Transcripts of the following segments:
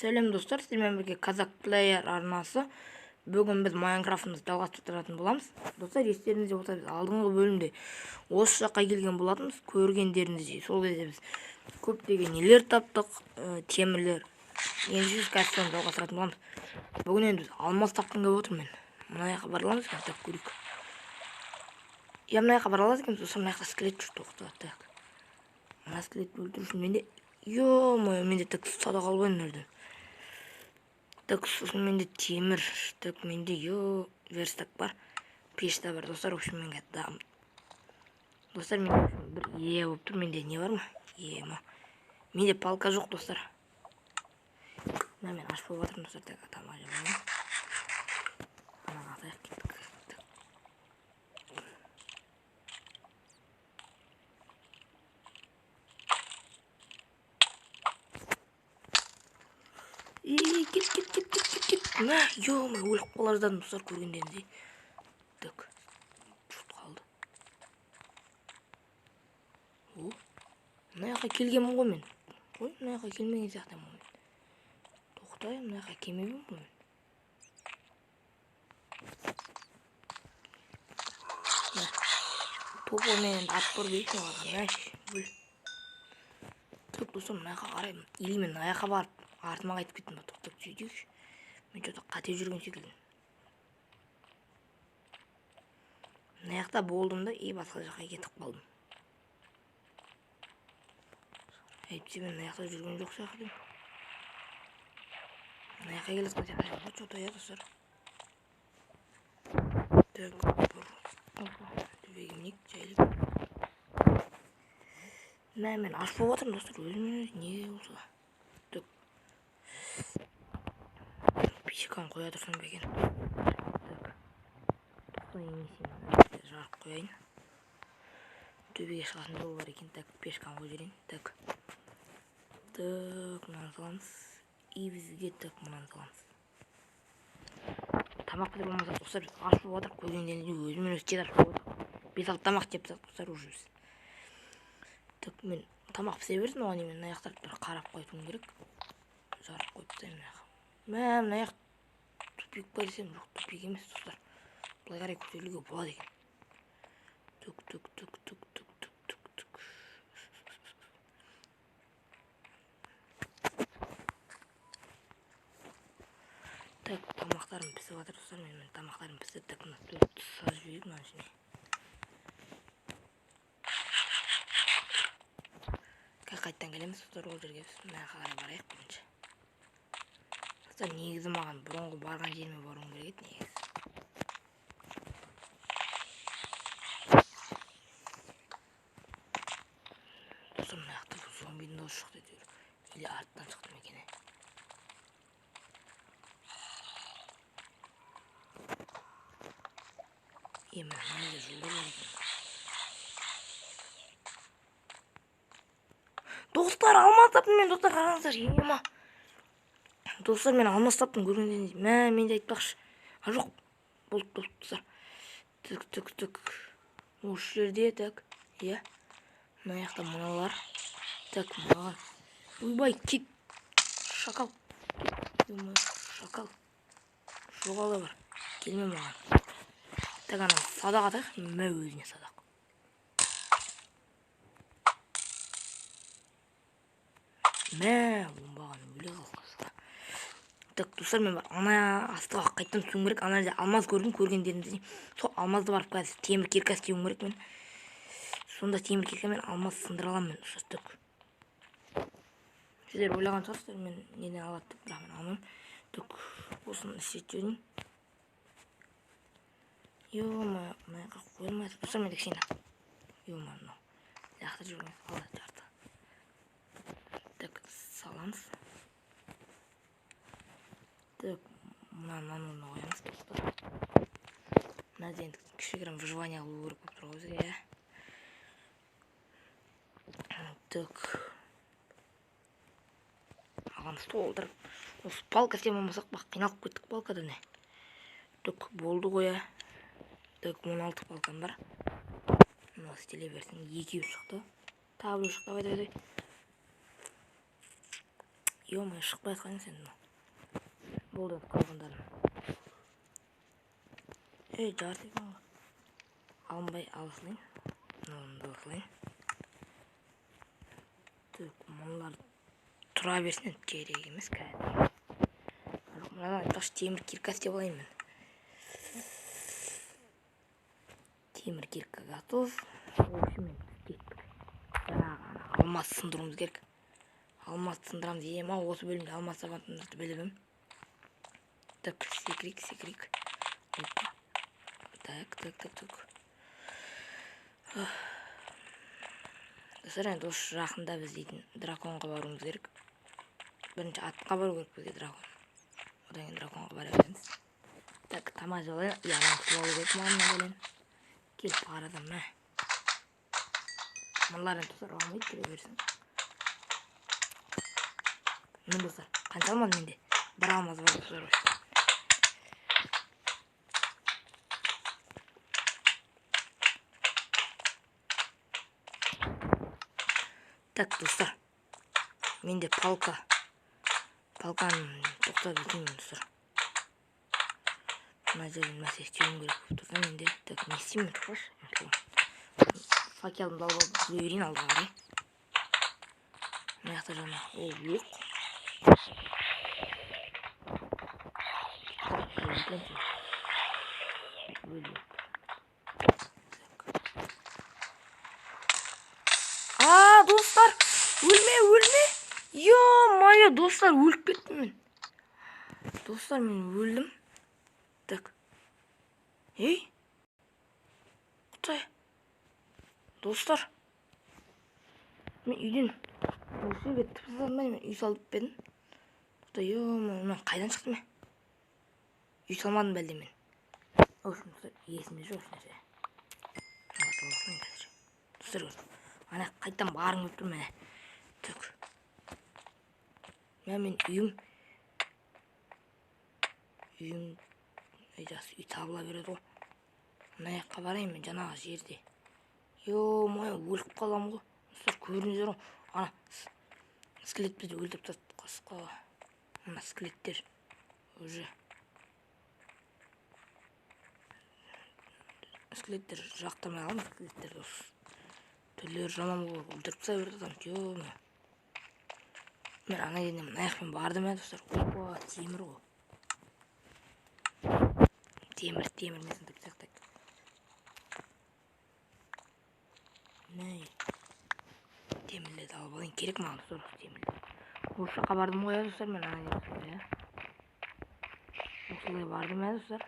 Сәлем достар, сіздермен бірге Казак Player арнасы. Бүгін біз Майнкрафтымызды жалғастыратын боламыз. Достар, естеріңізде болса, біз алдыңғы бөлімде осы жаққа келген болатынбыз. Көргендеріңіздей, сол кезде біз көптеген нелер таптық, темірлер. Енді біз кәсіпорын жалғастыратын боламыз. Бүгін енді біз алмас тапқын келіп отырмын. Мына жаққа бараламыз, тап көрейік. Я мына жаққа бара аласыз екенбіз, достар, мына жақта скелет жүр, тоқтады. Мына скелетті өлтіру үшін менде, менде тек садақ алып ойын. Так, сосын менде темір, так, менде верстак бар, пешта бар, достар, в общем, менде достар, менде бір болып тұр, менде не бар ма? Менде палка жоқ, достар. Мен ашып болып жатырмын, достар, так, тамақ жемеймін. Ана атайық кеттік. Кет. Мә, өліп қалардан, достар, көргендеріңіздей. Так, жұрт қалды. Мына жаққа келгенмін ғой мен. Мына жаққа келмеген сияқтымын ғой. Тоқтайым, мына жаққа келмеймін ғой мен. Попылмен ат бұрып екін оған, бұл. Так, достар, мына жаққа қараймын. Или мен мына жаққа барып, артыма қайтып кеттім ба, тоқтап сөйтейікші. Мен жота қате жүрген секілді. Мына жақта болдым да, басқа жаққа кетіп қалдым. Әйтсе мен мына жақта жүрген жоқ сияқты. Мына жаққа келесің сияқты. Жота я, достар. Так, төбегімнен жайлып. Мен аш болып жатырмын, достар, өзімен неге болса. Так. Пешканы қоя тұрсам ба екен. Так. Тоқтай емесен жарық қояйын. Төбеге шығатын жол бар екен. Так, пешканы қойып жіберейін. Так. Так, мынаны саламыз. И бізге так мынаны саламыз. Тамақ бітір болмаса, достар, біз аш болып жатыр. Көргендеріңізде өзімен өзі тез аш болып жатыр. 5-6 тамақ жеп тастадық, достар, уже біз. Так, мен тамақ пісе берсін, оған мен мына жақтарды бір қарап қоятуым керек. Жарық қойып тастаймын мына жаққа. Мына жақ тупик бар десем, жоқ, тупик емес, достар. Былай қарай көтерілуге болады екен. Тук. Так, тамақтарым пісіп жатыр, достар, мен тамақтарым пісіп, так, мына төртті сазып жіберейік мына ішіне. Қайттан келеміз, достар, ол жерге біз мына қарай барайық бірінші. Достар, негізі маған бұрынғы барған жеріме баруым керек еді, негізі. Достар, мына жақта зомбидің дауысы шықты әйтеуір. Или арттан шықты ма екен. Мына жерде жолдар бар екен. Достар, алмас таптым мен, достар, қараңыздар, Достар, мен алмас таптым, көргендеріңіз. Менде айтпақшы. Жоқ, болды, достар. Так. Осы жерде, так. Мына жақта мыналар. Так, мынаған. Ойбай, кет. Шакал. Шакал. Жоғала бар. Келме маған. Так, анан садақ атайық. Өзіне садақ. Оңбаған өле қалқасы. Так, достар, мен ана астыға қайттан түсуім керек. Ана жерде алмаз көрдім, көргендеріңізде. Сол алмазды барып қазір темір киркас кеуім керек мен. Сонда темір киркамен алмаз сындыра аламын мен. Так. Сіздер ойлаған шығарсыздар, мен неден алады деп, бірақ мен алмаймын. Так, осыны істетіп жіберейін. Мына жаққа қойылмайды. Достар, мен кішкене. Мынау. Жақта жүрген алады жарты. Так, саламыз. Так, мынаны қоямыз, достар. Мына енді кішігірім выживание қылу керек болып тұр өзге. Так. Аған столдар. Осы палка істеп болмасақ, бақ қиналып кеттік палкада не. Так, болды ғой. Так, 16 палкам бар. Мына істеле берсін. 2 шықты. Тағы бір шықты, байды. Ё-моё, шықпай атқан сен. Болды қалғандарым. Жарты екен ғой. Алынбай алысылайын. Мынаны алысылайын. Мыналар тұра берсін, керек емес кәдімгі. Мынадан таш темір кирка істеп алайын мен. Темір кирка готов. Мен кеттік. Жаңағы алмас сындыруымыз керек. Алмас сындырамыз. Осы бөлімде алмас сабантындарды білемін. Так, секірейік. Так. Достар, енді осы жақында біз дейтін драконға баруымыз керек. Бірінші атқа бару керек бізге дракон. Одан кейін драконға бара береміз. Так, тамақ жеп алайын. Яғни күтіп алу керек маған білем. Келіп қарадым, мә. Мыналарын достар алмайды кіре берсін. Мен достар, қанша алмадым менде? Бір алмаз бар достар. Так, достар, менде палканы тоқтап етемін достар. Мына жерден мәсе істеуім керек болып тұрса менде. Так, не істеймін тұрғаш? Факелімді алып жүре берейін алдыға қарай. Мына жақта жаңа ол жоқ. Достар, өлме. Ё-моё, достар, өліп кеттім мен. Достар, мен өлдім. Так. Құтай. Достар. Мен үйден осы жерге тіпті салмай мен үй салып бедім. Құтай, ё-моё, мен қайдан шықтым мен? Үй салмадым бәлде мен. Өшін, достар, есімде жоқ нәрсе. Достар, ана қайтtan барың өттім мә. Так. Мен үйім жақсы үй табыла береді ғой. Мына жаққа барайын мен жаңағы жерде. Ё-моё, өліп қалам ғой. Достар, көрініздер ғой. Ана скелет бізді өлтіріп тастады қасқа. Мына скелеттер уже. Скелеттер жақтырмай қалды, скелеттер достар. Түрлері жаман болып өлтіріп тастап берді адам. Ё-моё. Мен ана жерден мына жақпен бардым ә достар. Опа, темір ғой. Темір месін деп сақтайық. Темірлерді алып алайын, керек маған достар, темірлер. Осы жаққа бардым ғой достар, мен ана жерден. Осылай бардым ә достар.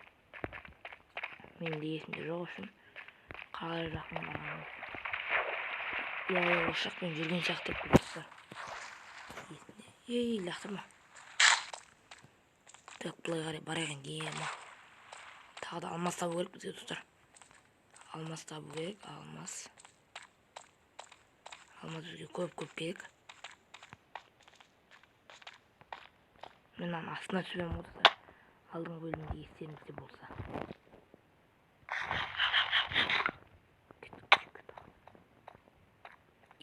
Менде есімде жоқ үшін. Қалай жақын барғаным. Осы жақпен жүрген сияқты деп достар. Лақтырма. Так, бұлай қарай барайын деймін. Тағы да алмас табу керек бізге достар. Алмас табу керек, алмас бізге көп керек. Мен астына түсірем достар. Алдыңғы бөлімде естеріңізде болса.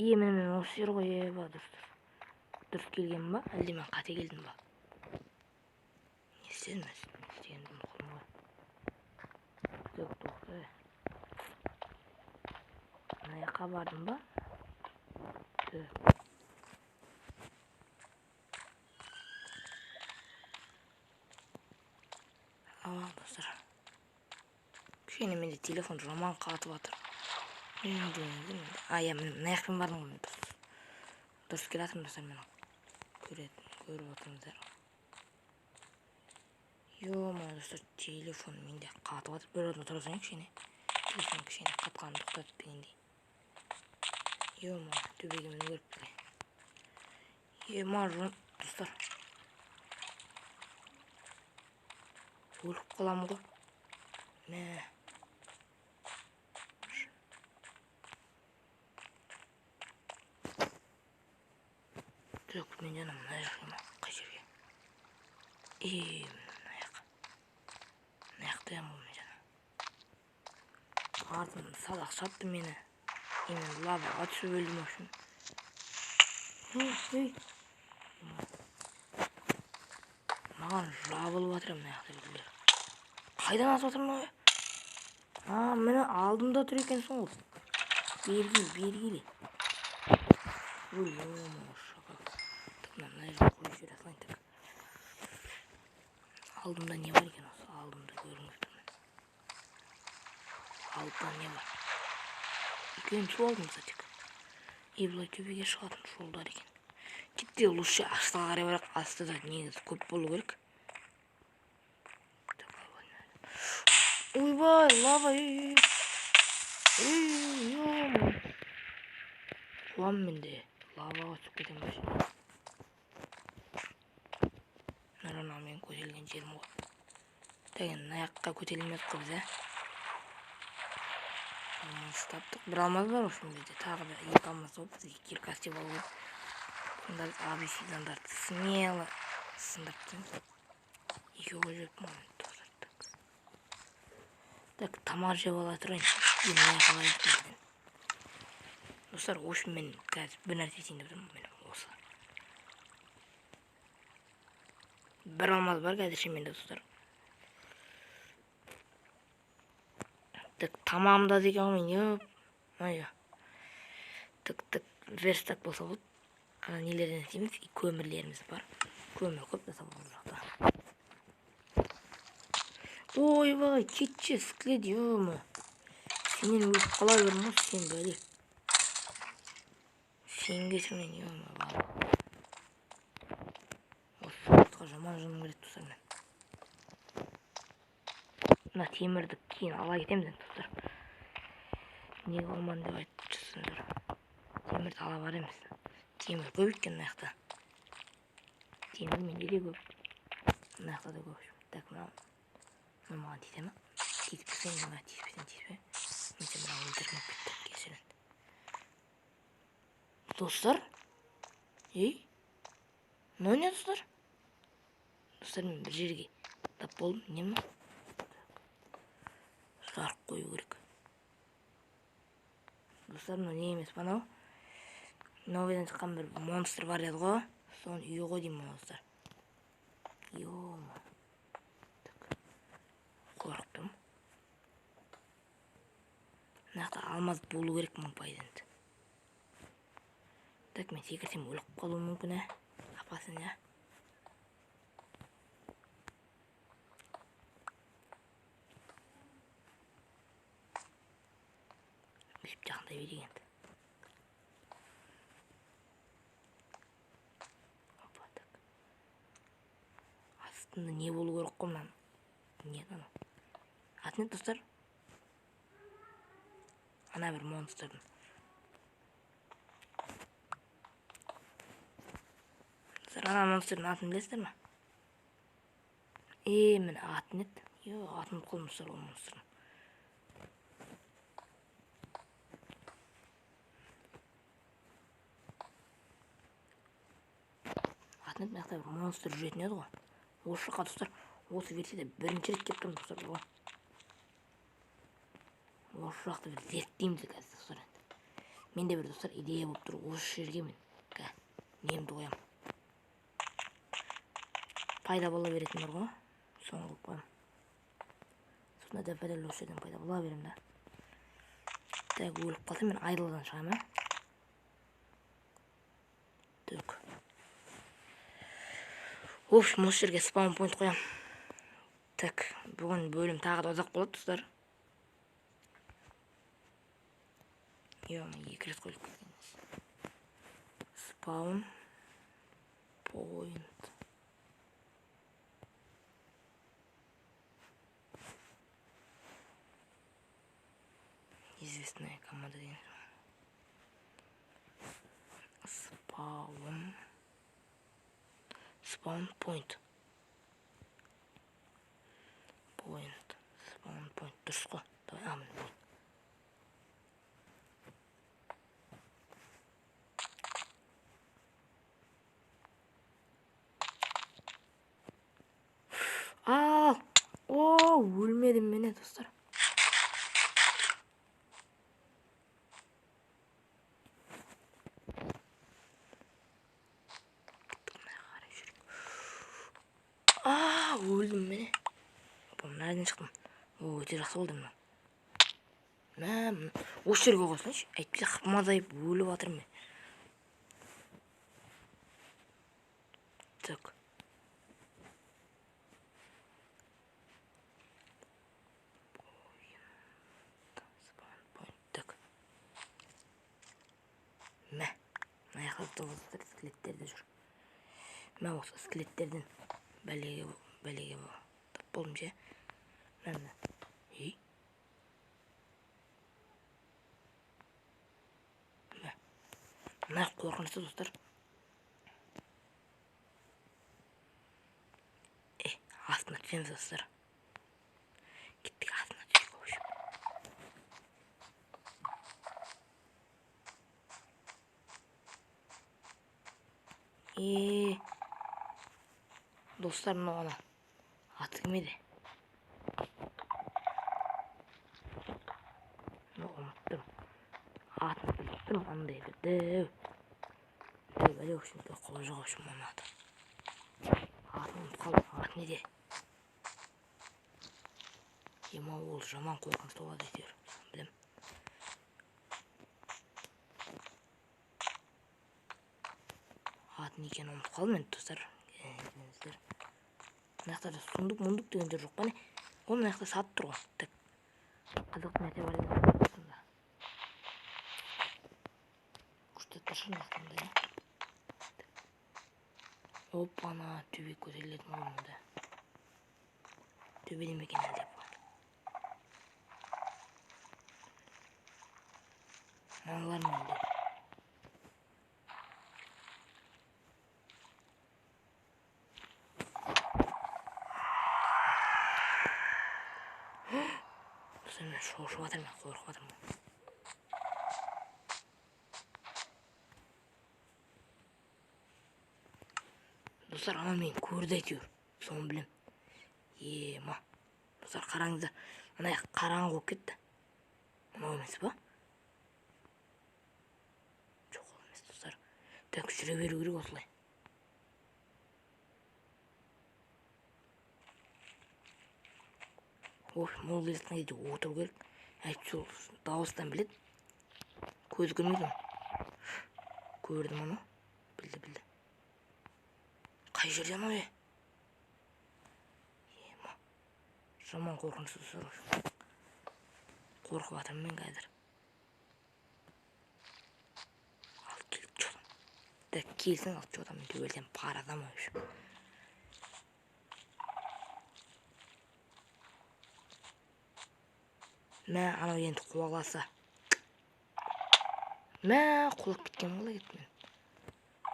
Мен осы жер ғой достар. Дұрыс келген ба? Әлде мен қате келдім ба? Не істедім істегенді ұмытқым ғой. Тоқтай. Мына жаққа бардым ба? Достар. Кішкене менде телефон жаман қатып жатыр. Мен мына жақпен бардым ғой. Дұрыс келатырмын достар, мен көріп отырыңыздар. Ё-моё, достар, телефон менде қатып жатыр. Бір орында тұрсаң кішкене. Телефон кішкене қатқанын тоқтатып берейін. Ё-моё, төбеге мініп көріп келе. Ё-моё, достар. Өліп қалам ғой. Мә. Жоқ, мен жаным мына жаққа ма? Қай жерге? Мына жақта ем ғой мен жана. Артым салақ шапты мені. Мен лаваға түсіп өлдім үшін. маған жабылып жатыр мына жақта біреулер. Қайдан асып жатыр мынау? Міне алдымда тұр екенсің ғой. Бергіле. Ой, шақа. Мына жерге қойып жібере салайын тек. Алдымда не бар екен осы? Алдымда көрініп тұрмын. Алдымда не бар? Екеуін су алдым тек. Былай төбеге шығатын жолдар екен. Кетті лучше аштыға қарай барақ. Астыда негізі көп болу керек. Ойбай, лава, қуам менде. Лаваға түсіп кетем бе? Мына мен көтерілген жерім ғой. Деген аяққа көтерілмек қыз, алмаз таптық. Бір алмаз бар осы бізде. Тағы да екі алмаз болып бізге киркас деп алу керек. Сонда біз обсидиандарды смело сындырып тастаймыз. Екеуі жеп маған. Так, тамақ жеп ала тұрайын. Достар, общем мен қазір бір нәрсе етейін деп тұрмын. Мен осы. Бір алмаз бар қазірше менде, достар. Так, тамамда деген ғой мен. Так, верстак болса болды. Ана нелерден істейміз, көмірлеріміз бар. Көмір көп та сабыр жақта. Ойбай, кетші, склед, ема. Сенен өліп қала берміз, сен бәле. Сен кешірмен, ема, бар. Осы отқа жаман жыным келеді, тұстар мен. Мына темірді кейін ала кетеміз, тұстар. Неге алман деп айтып жүрсіңдер. Темірді ала барамыз. Темір көп екен мына жақта. Темір менде де көп. Мына жақта да көп. Так, маған тисе ма? Тиіп кетсең, маған тиіспесең. Мен сен маған өлтірмеп кеттім, кешірін. Достар? Мынау не, достар? Достар, мен бір жерге тап болдым. Не ма? Жарық қою керек. Достар, мынау не емес па мынау? Новыйдан шыққан бір монстр бар еді ғой. Соның үйі ғой деймін, достар. Ема. Қорықтым. Мына жақта алмаз болу керек мың пайызында. Так, мен секірсем өліп қалуы мүмкін, апасын, Өйтіп жақындай берейін енді. Астында не болу керек қой мынаны? Не ана? Аты не, достар? Ана бір монстрдың. Ана монстрдың атын білесіздер ма? Мен атын еді. Атын қолымыздар ол монстрдың. Атын еді, мына бір монстр жүретін еді ғой. Осы жаққа, достар, осы версияда бірінші рет келіп тұрмын, достар, ғой. Осы жақты бір зерттейміз қазір, достар. Менде бір, достар, идея болып тұр. Осы жерге мен немді қоям. Пайда бола беретін бар ғой. Соны қылып қоям. Сонда да бір осы жерден пайда бола берем да. Так, өліп қалсам мен айдылдан шығам, Так. В общем, осы жерге спаун пойнт қоям. Так, бүгін бөлім тағы да ұзақ болады, достар. Екі рет қойып кетеміз. Спаун пойнт. Известная команда деген. Spawn point. Spawn point. Дұрыс қой. Давай, амын. Өлмедім мен, достар. өлдім міне. Опам, nereden çıktım? Өте жақсы болды мына. Осы жерге қойсайшы. Әйтпесе қып-мазайып өліп жатырмын мен. Так. Так. Мә. Мына жақта достар скелеттерде жүр. Мә осы скелеттерден бәлеге тап болдым ше. Мә. Ей. Мә. Мына қорқынышты достар. Астына түсеміз достар. Кеттік астына түсіп қойшы. Достар, мынау ана аты кім еді? Ұмыттым. Атын біліп тұрмын, андай бір дәу. Бәле үшін қолы жоқ үшін мұны аты. Атын ұмытып қалдым. Аты неде? Ема ол жаман қорқынышты болады әйтеуір. Білем. Атын екенін ұмытып қалдым енді достар. Мына жақта сундук дегендер жоқ па не? Ол мына жақта сатып тұр ғой. Так. Қазақтың әте бар екен. Күшті тұршын астында, ja. Опана, төбе көтерілетін ғой мұнда. Төбеде ме екен әлде бұл? Мыналар ма әлде? Мен шошып жатырмын, қорқып жатырмын. Достар, ана мен көрді әйтеуір. Соны білем. Ема. Достар, қараңыздар. Ана қараңғы болып кетті. Мынау емес па? Жоқ, ол емес достар. Так, жүре беру керек осылай. Ол келесін кезде отыру керек. Әйтпесе ол дауыстан біледі. Көз көрмейді оны. Көрдім оны. Білді. Қай жерде анау е? Ема. Жаман қорқынышты сұрау. Қорқып жатырмын мен қазір. Ал келіп жоқым. Так, келсең алып жоқым. Мен төбелден парадам өші. Мә, анау енді қуаласа. Мә, құлап кеткен болай кетті мен.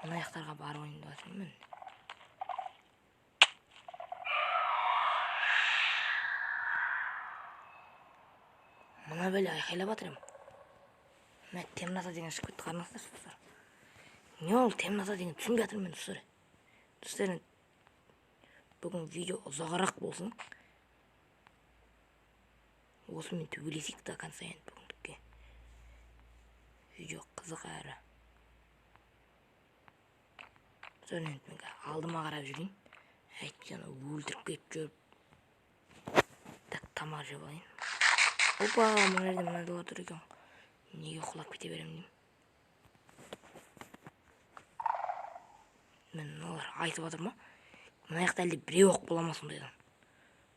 Мына аяқтарға барып ойынды жатырмын мен. Мына бәле айқайлап жатырмын. Мә, темнота деген шығып кетті, қараңыздар достар. Не ол темнота деген түсінбей жатырмын мен достар. Достар, бүгін видео ұзағырақ болсын. Осы мен төбелесейік до конца енді бүгіндікке. Видео қызық әрі. Достар, енді мен алдыма қарап жүрейін. Әйтпесе өлтіріп кетіп жүріп. Так, тамақ жеп алайын. Опа, мына жерде мынадалар тұр екен. Неге құлап кете беремін деймін. Мен мыналар айтып жатыр ма? Мына жақта әлде біреу оқ бола ма сондайдан.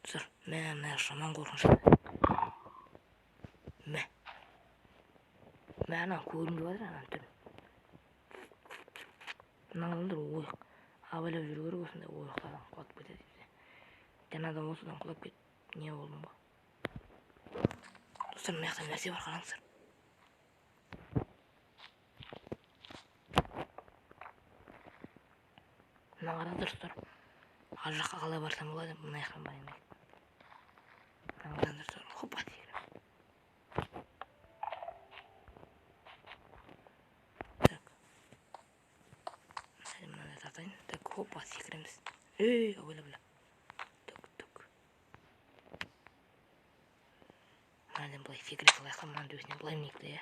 Достар, мына жаман қорқынышты. Мә, ана көрініп жатыр анан түрін. Мына адамдар ойық. Абайлап жүру керек осындай ойықтардан құлап кетеді. Жаңадан осыдан құлап кетіп не болдым ба? Достар, мына жақта нәрсе бар, қараңыздар. Мына қараңыздар достар. Ар жаққа қалай барсам болады, мына жақтан барайын. Мына қараңыздар достар. Хопа секірем. Так. Мынаны тартайын. Так, хопа секіреміз. Ойла. Так. Мынадан былай секіре салайық, мынаның төбесіне былай мінейік те, ja.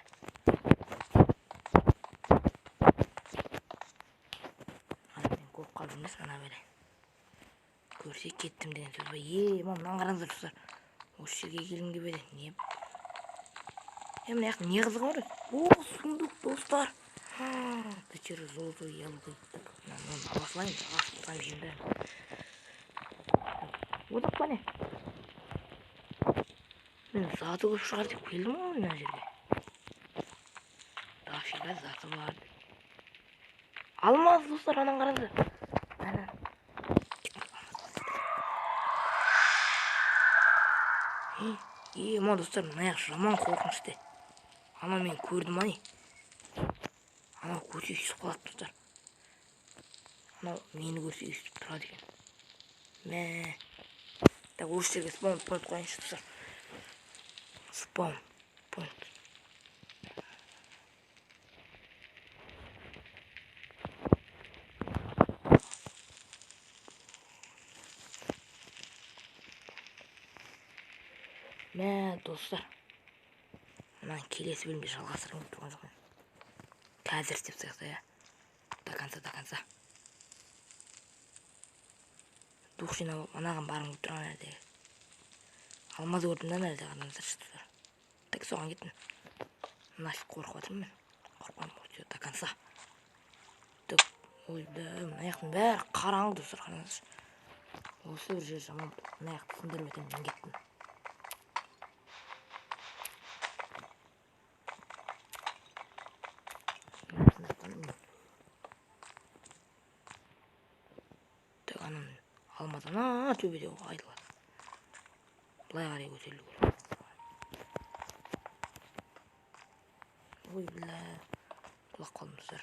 Мен көріп қалдым емес, ана бәле. көрсе кеттім деген сөз ба? Мынаны қараңыздар достар. Осы жерге келгім келбеді. Не? Мына жақта не қызығы бар? Сундук достар. Печера золотой яблоко. Мынаны ала салайын, ашып салайын бәрін. Одақ па не? Мен заты көп шығар деп келдім ғой мына жерге. Дофига заты бар. Алмаз достар, анан қараңыздар. Ма достар, мына жақ жаман қорқынышты. Ана мен көрдім ани. Ана көрсе үсіп қалады достар. Ана мені көрсе үсіп тұрады екен. Так, осы жерге спаун пойнт қойыңызшы достар. Спаун пойнт. Достар, мынаны келесі бөлімде жалғастырып тұрған жоқпын. Қазір істеп тастайық та, до конца. Дух жинап, анаған барғым келіп тұрған жерде. Алмаз көрдім да нәрде қараңыздар достар. Так, соған кеттім. Мынасы қорқып жатырмын мен. Қорқпам, все, до конца. Так, мына жақтың бәрі қараңғы достар, қараңыздар. Осы бір жер жаман, мына жақты сындырып өтемін, мен кеттім. Алмадан төбеде айдылады. Былай қарай көтерілу керек. Бля, құлап қалдым достар.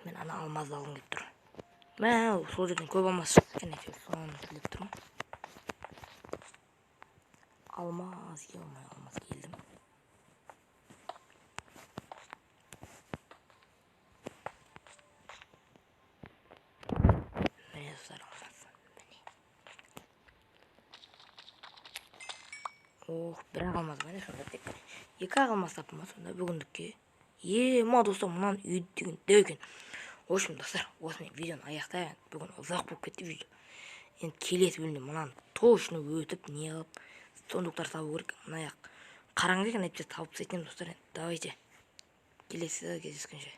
Мен ана алмазды алғым келіп тұр. Сол жерден көп алмаз шықты екен, соны тілеп тұрмын. Алмаз келдім. Бір алмаз бар, сонда тек 2 алмаз таптым ба сонда бүгіндікке. Ма достар, мынаны үйді деген дәу екен. В общем, достар, осымен видеоны аяқтайын. Бүгін ұзақ болып кетті видео. Енді келесі бөлімде мынаны точно өтіп, не қылып, сундуктар табу керек. Мына қараңғы екен, әйтпесе тауып тастайтын едім достар. Давайте келесі кездескенше.